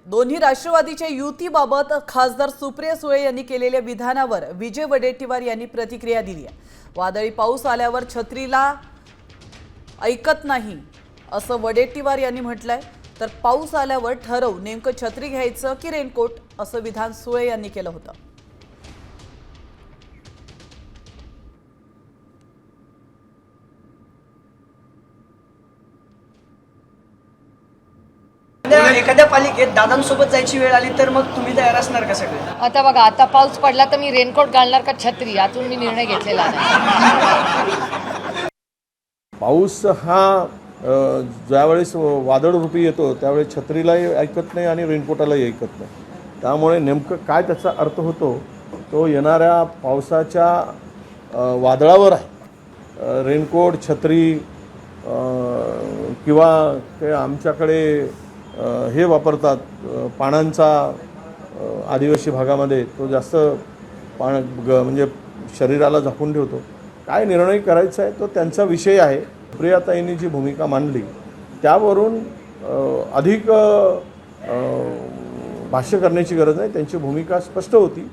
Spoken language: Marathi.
दोन्ही राष्ट्रवादीच्या युतीबाबत खासदार सुप्रिया सुळे यांनी केलेल्या विधानावर विजय वडेट्टीवार यांनी प्रतिक्रिया दिली आहे। वादळी पाऊस आल्यावर छत्रीला ऐकत नाही असं वडेट्टीवार यांनी म्हटलंय। तर पाऊस आल्यावर ठरवू नेमकं छत्री घ्यायचं की रेनकोट असं विधान सुळे यांनी केलं होतं। एखाद्या पालिकेत दादांसोबत जायची वेळ आली तर मग तुम्ही तयार असणार का सगळे? आता बघा, आता पाऊस पडला तर मी रेनकोट घालणार का छत्री, यातून मी निर्णय घेतलेला नाही। पाऊस हा ज्यावेळेस वादळरूपी येतो त्यावेळेस छत्रीलाही ऐकत नाही आणि रेनकोटालाही ऐकत नाही। त्यामुळे नेमकं काय त्याचा अर्थ होतो तो येणाऱ्या पावसाच्या वादळावर आहे। रेनकोट, छत्री किंवा ते आमच्याकडे हे वापरतात पानांचा, आदिवासी भागामध्ये तो जास्त म्हणजे शरीराला झाकून ठेवतो। काय निर्णय करायचा आहे तो त्यांचा विषय आहे। प्रियाताईंनी जी भूमिका मांडली त्यावरून अधिक भाष्य करण्याची गरज नाही। त्यांची भूमिका स्पष्ट होती।